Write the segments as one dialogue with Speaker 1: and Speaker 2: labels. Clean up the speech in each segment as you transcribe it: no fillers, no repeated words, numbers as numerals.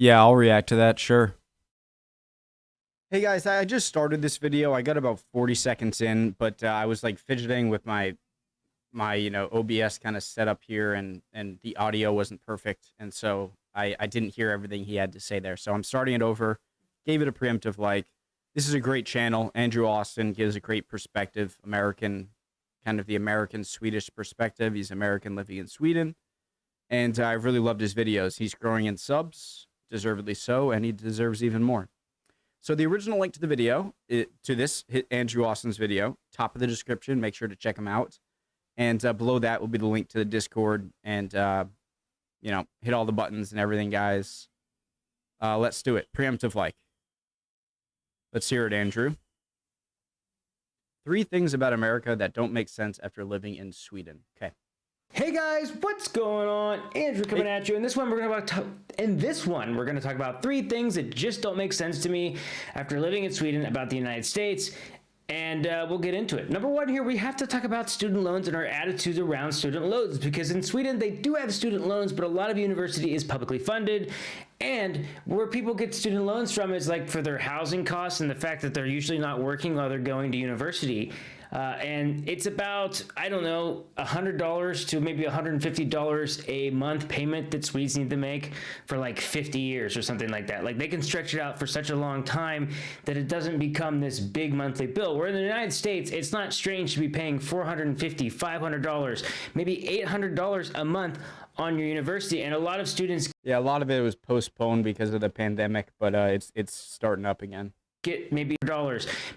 Speaker 1: Yeah, I'll react to that, sure.
Speaker 2: Hey guys, I just started this video. I got about 40 seconds in, but I was like fidgeting with my OBS kind of set up here, and the audio wasn't perfect, and so I didn't hear everything he had to say there. So I'm starting it over. Gave it a preemptive like. This is a great channel. Andrew Austin gives a great perspective, American, kind of the American Swedish perspective. He's American living in Sweden, and I really loved his videos. He's growing in subs, deservedly so, and he deserves even more. So the original link to the video, to this, hit Andrew Austin's video, top of the description. Make sure to check him out. And below that will be the link to the Discord. And, hit all the buttons and everything, guys. Let's do it. Preemptive like. Let's hear it, Andrew. 3 things about America that don't make sense after living in Sweden. Okay.
Speaker 3: Hey guys, what's going on? Andrew coming at you. In this one, we're going to talk about 3 things that just don't make sense to me after living in Sweden about the United States. And we'll get into it. Number 1 here, we have to talk about student loans and our attitudes around student loans, because in Sweden, they do have student loans, but a lot of university is publicly funded. And where people get student loans from is like for their housing costs and the fact that they're usually not working while they're going to university. And it's about, I don't know, $100 to maybe $150 a month payment that Swedes need to make for like 50 years or something like that. Like they can stretch it out for such a long time that it doesn't become this big monthly bill. Where in the United States, it's not strange to be paying $450, $500, maybe $800 a month on your university. And a lot of students,
Speaker 2: Yeah, a lot of it was postponed because of the pandemic, but it's starting up again.
Speaker 3: Get maybe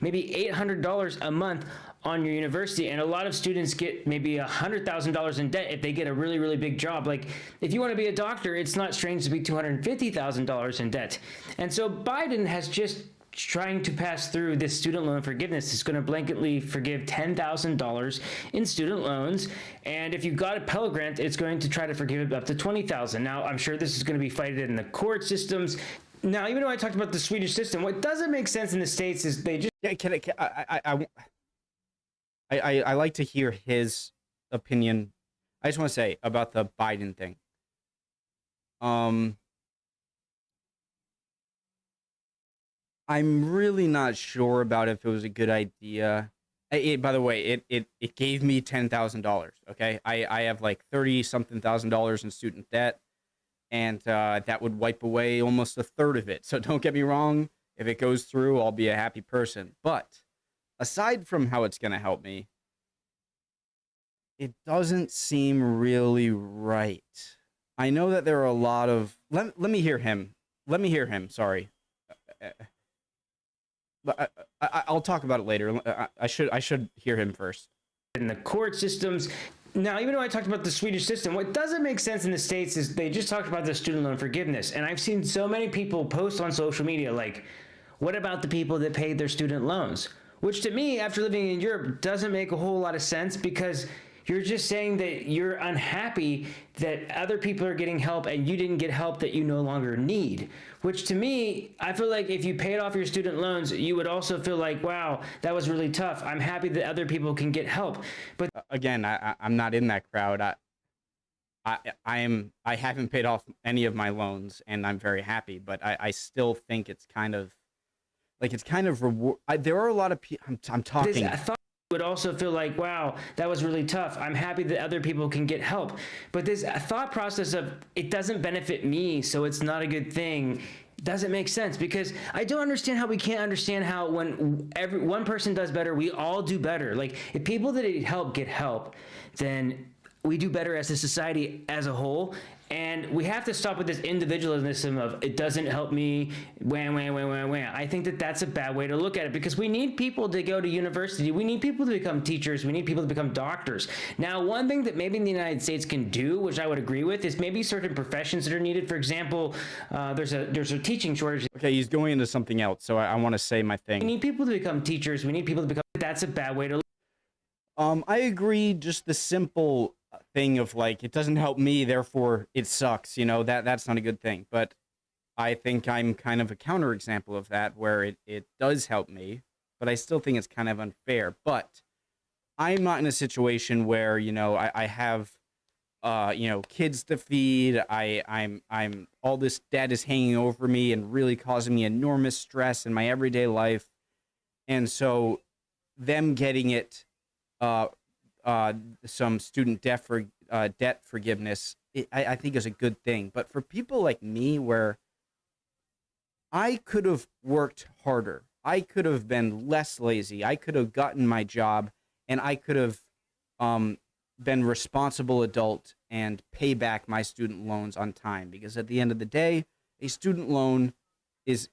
Speaker 3: maybe $800 a month on your university, and a lot of students get maybe $100,000 in debt if they get a really, really big job. Like if you want to be a doctor, it's not strange to be $250,000 in debt. And so Biden has just trying to pass through this student loan forgiveness. It's going to blanketly forgive $10,000 in student loans, and if you got a Pell Grant, it's going to try to forgive it up to $20,000. Now, I'm sure this is going to be fighted in the court systems. Now, even though I talked about the Swedish system, what doesn't make sense in the States is they just...
Speaker 2: Yeah, I like to hear his opinion. I just want to say about the Biden thing. I'm really not sure about if it was a good idea. By the way, it gave me $10,000. Okay, I have like 30-something thousand dollars in student debt. And that would wipe away almost a third of it. So don't get me wrong. If it goes through, I'll be a happy person. But aside from how it's going to help me, it doesn't seem really right. I know that there are a lot of... Let me hear him. Let me hear him. Sorry. I'll talk about it later. I should hear him first.
Speaker 3: In the court systems... Now, even though I talked about the Swedish system, what doesn't make sense in the States is they just talked about the student loan forgiveness. And I've seen so many people post on social media like, what about the people that paid their student loans? Which to me, after living in Europe, doesn't make a whole lot of sense, because you're just saying that you're unhappy that other people are getting help and you didn't get help that you no longer need. Which to me, I feel like if you paid off your student loans, you would also feel like, wow, that was really tough. I'm happy that other people can get help. But
Speaker 2: again, I'm not in that crowd. I haven't paid off any of my loans, and I'm very happy. But I still think it's kind of reward. There are a lot of people. I'm talking.
Speaker 3: I thought would also feel like, wow, that was really tough. I'm happy that other people can get help. But this thought process of it doesn't benefit me, so it's not a good thing, doesn't make sense, because I don't understand how we can't understand how when one person does better, we all do better. Like if people that need help get help, then we do better as a society as a whole. And we have to stop with this individualism of it doesn't help me, wham, wham, wham, wham, wham. I think that that's a bad way to look at it, because we need people to go to university. We need people to become teachers. We need people to become doctors. Now, one thing that maybe in the United States can do, which I would agree with, is maybe certain professions that are needed. For example, there's a teaching shortage.
Speaker 2: Okay, he's going into something else, so I want to say my thing.
Speaker 3: We need people to become teachers. We need people to become... That's a bad way to look.
Speaker 2: I agree. Just the simple thing of like, it doesn't help me, therefore it sucks, that's not a good thing. But I think I'm kind of a counterexample of that, where it does help me, but I still think it's kind of unfair. But I'm not in a situation where I have kids to feed. I'm all this debt is hanging over me and really causing me enormous stress in my everyday life. And so them getting it, some student debt forgiveness, I think is a good thing. But for people like me, where I could have worked harder, I could have been less lazy, I could have gotten my job, and I could have been responsible adult and pay back my student loans on time. Because at the end of the day, a student loan it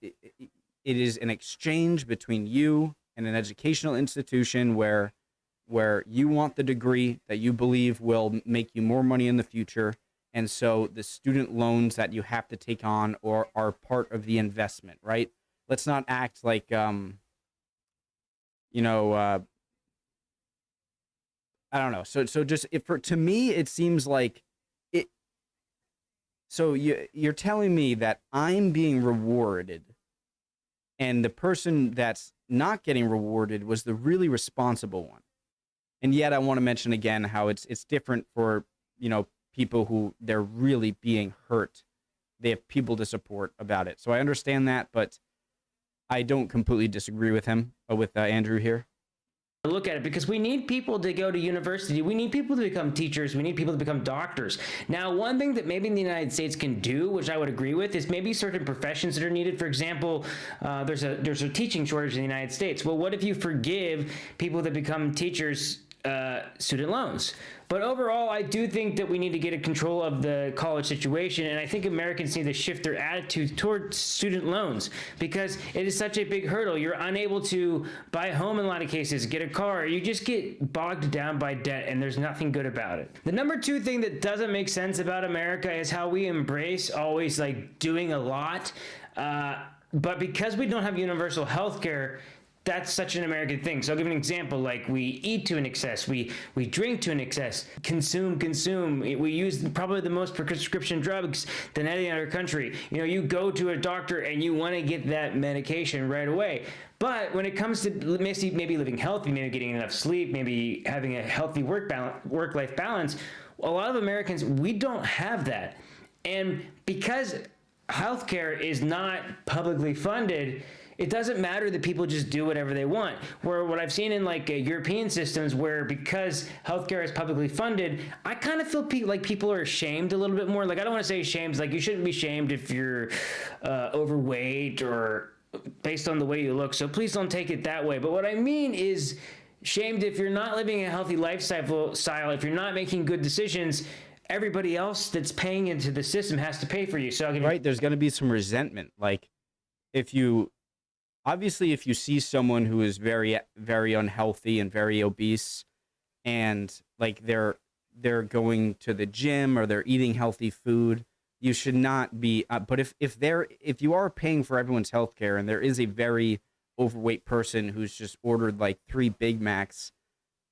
Speaker 2: is an exchange between you and an educational institution where you want the degree that you believe will make you more money in the future. And so the student loans that you have to take on are part of the investment, right? Let's not act like, I don't know. So just to me, it seems like it. So you're telling me that I'm being rewarded, and the person that's not getting rewarded was the really responsible one. And yet, I want to mention again how it's different for people who they're really being hurt. They have people to support about it. So I understand that, but I don't completely disagree with him, with Andrew here.
Speaker 3: Look at it, because we need people to go to university. We need people to become teachers. We need people to become doctors. Now, one thing that maybe the United States can do, which I would agree with, is maybe certain professions that are needed. For example, there's a teaching shortage in the United States. Well, what if you forgive people that become teachers student loans? But overall, I do think that we need to get a control of the college situation, and I think Americans need to shift their attitude toward student loans, because it is such a big hurdle. You're unable to buy a home in a lot of cases, get a car. You just get bogged down by debt, and there's nothing good about it. The number two thing that doesn't make sense about America is how we embrace always like doing a lot, but because we don't have universal health care, that's such an American thing. So I'll give an example. Like, we eat to an excess, we drink to an excess, consume. We use probably the most prescription drugs than any other country. You go to a doctor and you want to get that medication right away. But when it comes to maybe living healthy, maybe getting enough sleep, maybe having a healthy work-life balance, a lot of Americans, we don't have that. And because healthcare is not publicly funded, it doesn't matter that people just do whatever they want. Where what I've seen in like European systems, where because healthcare is publicly funded, I kind of feel like people are shamed a little bit more. Like, I don't want to say shamed, like you shouldn't be shamed if you're overweight or based on the way you look. So please don't take it that way. But what I mean is shamed if you're not living a healthy lifestyle, if you're not making good decisions. Everybody else that's paying into the system has to pay for you. So
Speaker 2: there's going to be some resentment. Like, if you see someone who is very, very unhealthy and very obese, and like they're going to the gym or they're eating healthy food, you should not be. But if you are paying for everyone's health care, and there is a very overweight person who's just ordered like 3 Big Macs,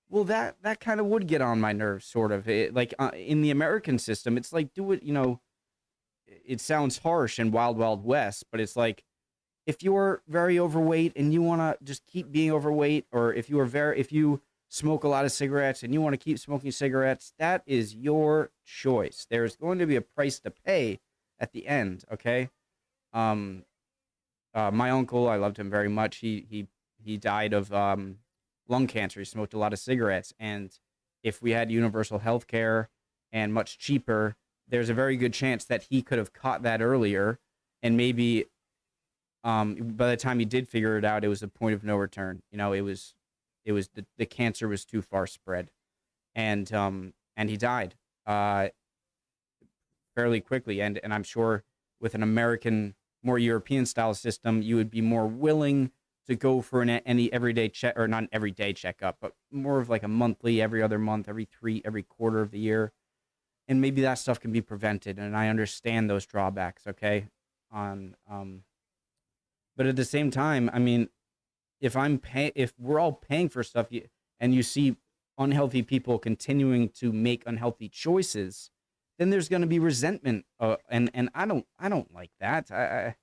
Speaker 2: well, that kind of would get on my nerves, sort of. In the American system, it's like, do it. It sounds harsh and wild, wild west, but it's like, if you're very overweight and you want to just keep being overweight, or if you smoke a lot of cigarettes and you want to keep smoking cigarettes, that is your choice. There's going to be a price to pay at the end, okay? My uncle, I loved him very much. He died of lung cancer. He smoked a lot of cigarettes, and if we had universal health care and much cheaper, there's a very good chance that he could have caught that earlier, and maybe by the time he did figure it out, it was a point of no return. It was the cancer was too far spread, and he died fairly quickly. And I'm sure with an American, more European style system, you would be more willing to go for any everyday check, or not an everyday checkup, but more of like a monthly, every other month, every quarter of the year, and maybe that stuff can be prevented. And I understand those drawbacks, okay, but at the same time, I mean, if we're all paying for stuff, and you see unhealthy people continuing to make unhealthy choices, then there's going to be resentment, and I don't like that.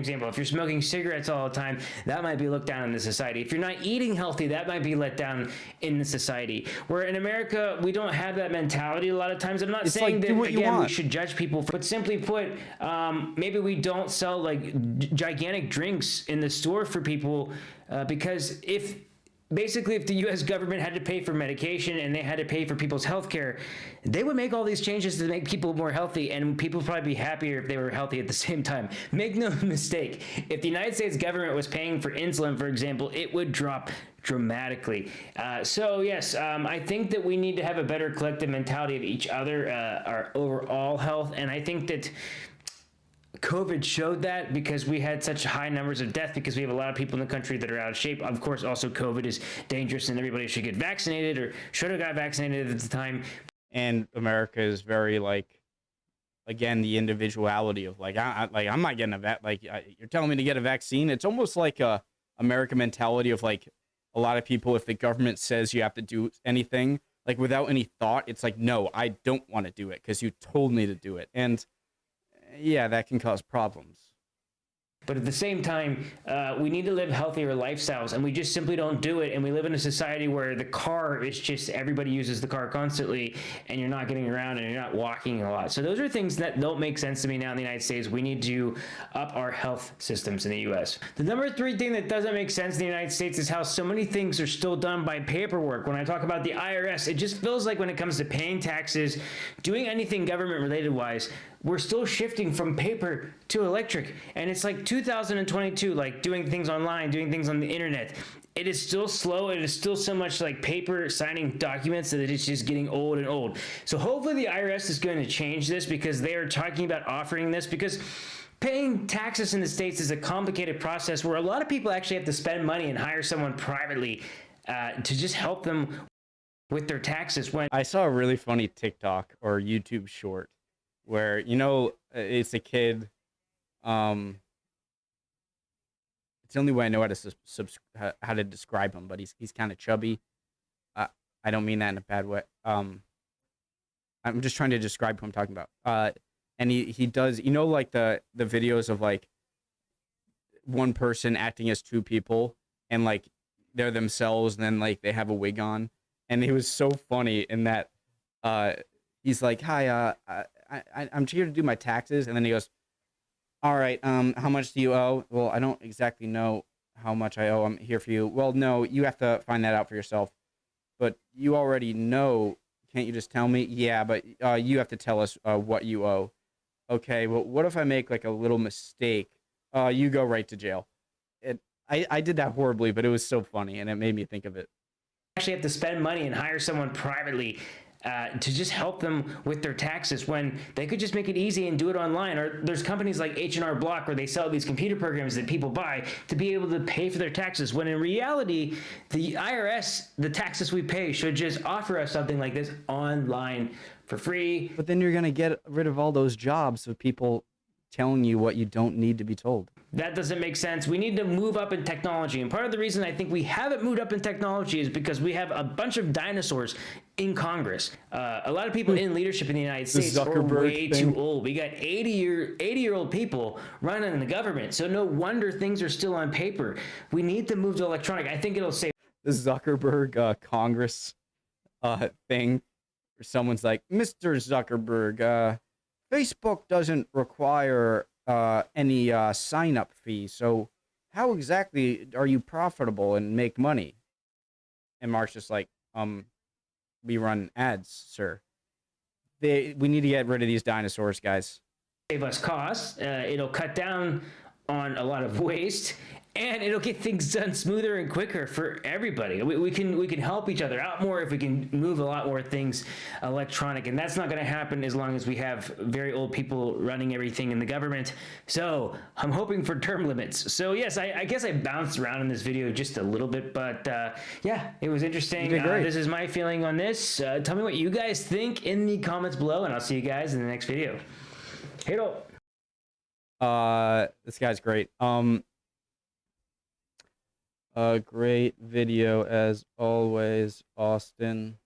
Speaker 3: example, if you're smoking cigarettes all the time, that might be looked down in the society. If you're not eating healthy, that might be let down in the society. Where in America, we don't have that mentality a lot of times. I'm not saying that, again, we should judge people, but simply put, maybe we don't sell like gigantic drinks in the store for people because if the U.S. government had to pay for medication and they had to pay for people's health care, they would make all these changes to make people more healthy, and people would probably be happier if they were healthy at the same time. Make no mistake, if the United States government was paying for insulin, for example, it would drop dramatically. So yes, I think that we need to have a better collective mentality of each other, our overall health, and I think that COVID showed that because we had such high numbers of death because we have a lot of people in the country that are out of shape. Of course, also COVID is dangerous and everybody should get vaccinated or should have got vaccinated at the time.
Speaker 2: And America is very like, again, the individuality of like, I'm not getting you're telling me to get a vaccine. It's almost like a American mentality of like a lot of people, if the government says you have to do anything, like without any thought, it's like, no, I don't want to do it because you told me to do it. And yeah, that can cause problems.
Speaker 3: But at the same time, we need to live healthier lifestyles, and we just simply don't do it. And we live in a society where the car is just, everybody uses the car constantly, and you're not getting around and you're not walking a lot. So those are things that don't make sense to me now in the United States. We need to up our health systems in the U.S. The number 3 thing that doesn't make sense in the United States is how so many things are still done by paperwork. When I talk about the IRS, it just feels like when it comes to paying taxes, doing anything government related wise, we're still shifting from paper to electric. And it's like 2022, like doing things online, doing things on the internet. It is still slow. It is still so much like paper signing documents that it's just getting old and old. So hopefully the IRS is going to change this because they are talking about offering this, because paying taxes in the States is a complicated process where a lot of people actually have to spend money and hire someone privately to just help them with their taxes. When
Speaker 2: I saw a really funny TikTok or YouTube short where, it's a kid. It's the only way I know how to describe him, but he's kind of chubby. I don't mean that in a bad way. I'm just trying to describe who I'm talking about. And he does, like the videos of like one person acting as 2 people, and like they're themselves, and then like they have a wig on. And it was so funny in that he's like, "Hi, I'm here to do my taxes," and then he goes, "All right, how much do you owe?" "Well, I don't exactly know how much I owe. I'm here for you." "Well, no, you have to find that out for yourself." "But you already know. Can't you just tell me?" "Yeah, but you have to tell us what you owe." "Okay, well, what if I make like a little mistake?" "You go right to jail." I did that horribly, but it was so funny, and it made me think of it.
Speaker 3: Actually have to spend money and hire someone privately to just help them with their taxes when they could just make it easy and do it online. Or there's companies like H&R Block where they sell these computer programs that people buy to be able to pay for their taxes, when in reality, the IRS, the taxes we pay, should just offer us something like this online for free.
Speaker 2: But then you're going to get rid of all those jobs of people telling you what you don't need to be told.
Speaker 3: That doesn't make sense. We need to move up in technology. And part of the reason I think we haven't moved up in technology is because we have a bunch of dinosaurs in Congress. A lot of people in leadership in the United States are way too old. We got 80-year-old people running the government. So no wonder things are still on paper. We need to move to electronic. I think it'll save.
Speaker 2: The Zuckerberg Congress thing, where someone's like, "Mr. Zuckerberg, Facebook doesn't require any sign-up fee, so how exactly are you profitable and make money?" And Mark's just like, "We run ads, sir." We need to get rid of these dinosaurs, guys.
Speaker 3: Save us costs. It'll cut down on a lot of waste, and it'll get things done smoother and quicker for everybody. We can help each other out more if we can move a lot more things electronic, and that's not going to happen as long as we have very old people running everything in the government. So I'm hoping for term limits. So yes, I guess I bounced around in this video just a little bit, but yeah, it was interesting. This is my feeling on this. Tell me what you guys think in the comments below, and I'll see you guys in the next video. Hey,
Speaker 2: this guy's great. A great video as always, Austin.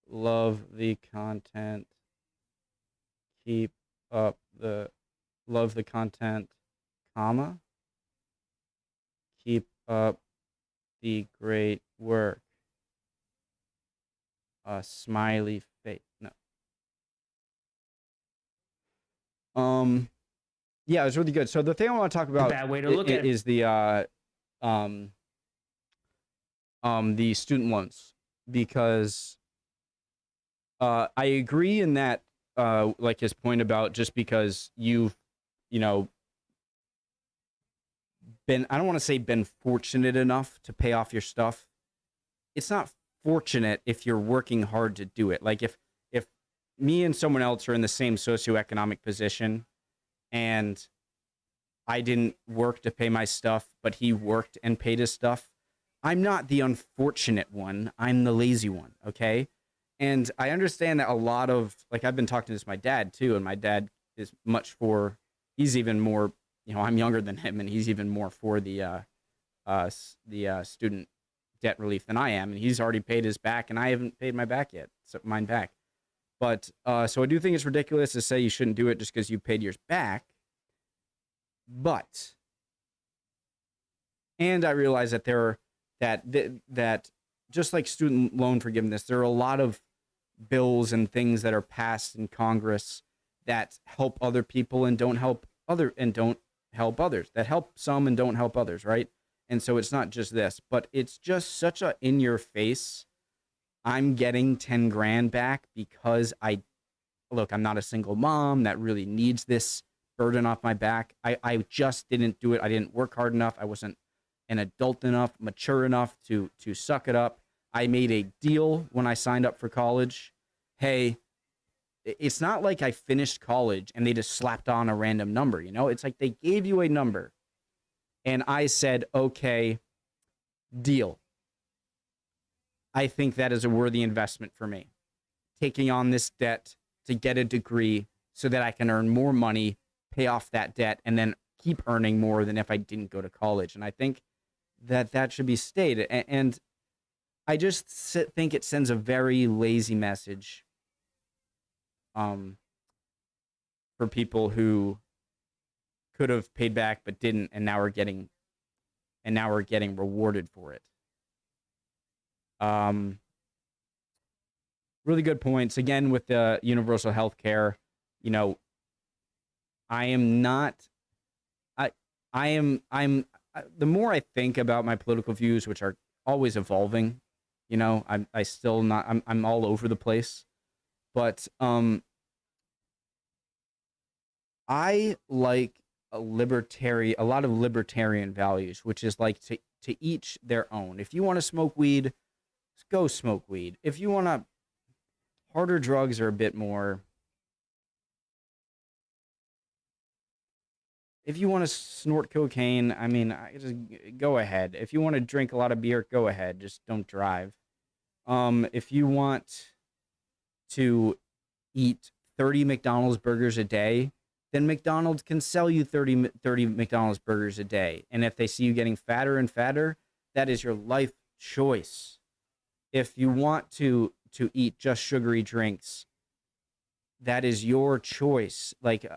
Speaker 2: Love the content. Love the content. comma, keep up the great work. A smiley face. No. Yeah, it was really good. So the thing I want to talk about
Speaker 3: bad way to look at it.
Speaker 2: is the student loans, because I agree in that like his point about just because you've, you know, been, I don't want to say been fortunate enough to pay off your stuff. It's not fortunate if you're working hard to do it. Like if me and someone else are in the same socioeconomic position and I didn't work to pay my stuff, but he worked and paid his stuff, I'm not the unfortunate one. I'm the lazy one, okay? And I understand that a lot of, like, I've been talking to this with my dad too, and my dad is much for, he's even more, you know, I'm younger than him, and he's even more for the student debt relief than I am, and he's already paid his back, and I haven't paid my back yet, so mine back. But so I do think it's ridiculous to say you shouldn't do it just because you paid yours back. But, and I realize that there are that just like student loan forgiveness, there are a lot of bills and things that are passed in Congress that help other people and don't help others, that help some and don't help others, right? And so it's not just this, but it's just such a in your face. I'm getting 10 grand back because I'm not a single mom that really needs this burden off my back. I just didn't do it. I didn't work hard enough. I wasn't an adult enough, mature enough to suck it up. I made a deal when I signed up for college. Hey, it's not like I finished college and they just slapped on a random number, you know? It's like they gave you a number and I said, okay, deal. I think that is a worthy investment for me. Taking on this debt to get a degree so that I can earn more money, pay off that debt, and then keep earning more than if I didn't go to college. And I think that should be stated. And I just think it sends a very lazy message for people who could have paid back but didn't, and now are getting rewarded for it. Really good points. Again, with the universal health care, you know, I'm the more I think about my political views, which are always evolving, you know, I'm all over the place, but I like a lot of libertarian values, which is like to each their own. If you want to smoke weed, go smoke weed. If you want to, harder drugs are a bit more. If you want to snort cocaine, I mean, just go ahead. If you want to drink a lot of beer, go ahead. Just don't drive. If you want to eat 30 McDonald's burgers a day, then McDonald's can sell you 30 McDonald's burgers a day. And if they see you getting fatter and fatter, that is your life choice. If you want to eat just sugary drinks, that is your choice. Like,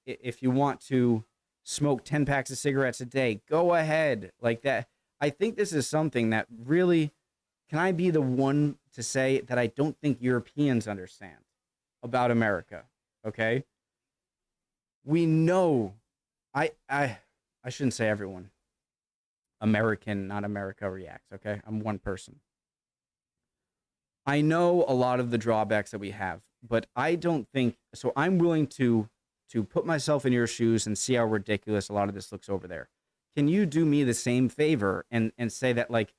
Speaker 2: if you want to smoke 10 packs of cigarettes a day, go ahead. Like that. I think this is something that really, can I be the one to say that I don't think Europeans understand about America? Okay. We know, I shouldn't say everyone. American, not America reacts. Okay. I'm one person. I know a lot of the drawbacks that we have, but I don't think, so I'm willing to put myself in your shoes and see how ridiculous a lot of this looks over there. Can you do me the same favor and say that, like,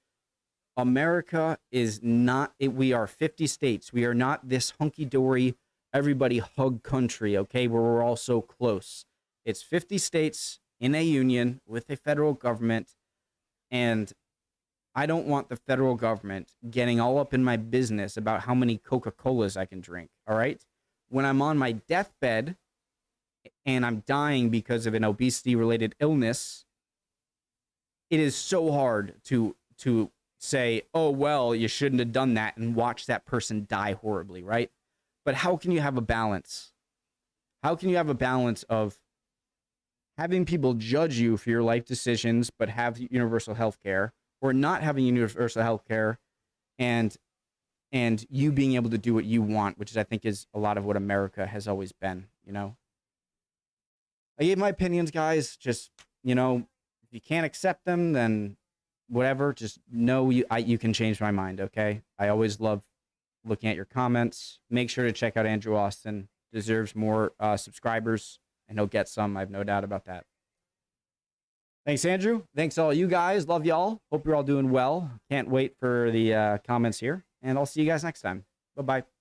Speaker 2: America is not, we are 50 states. We are not this hunky-dory, everybody hug country, okay, where we're all so close. It's 50 states in a union with a federal government, and I don't want the federal government getting all up in my business about how many Coca-Colas I can drink, all right? When I'm on my deathbed and I'm dying because of an obesity-related illness, it is so hard to say, oh, well, you shouldn't have done that, and watch that person die horribly, right? But how can you have a balance? How can you have a balance of having people judge you for your life decisions but have universal health care, or not having universal health care and you being able to do what you want, which is, I think, is a lot of what America has always been, you know. I gave my opinions, guys. Just, you know, if you can't accept them, then whatever, just know you can change my mind, okay? I always love looking at your comments. Make sure to check out Andrew Austin. Deserves more subscribers, and he'll get some. I have no doubt about that. Thanks, Andrew. Thanks all you guys. Love y'all. Hope you're all doing well. Can't wait for the comments here, and I'll see you guys next time. Bye-bye.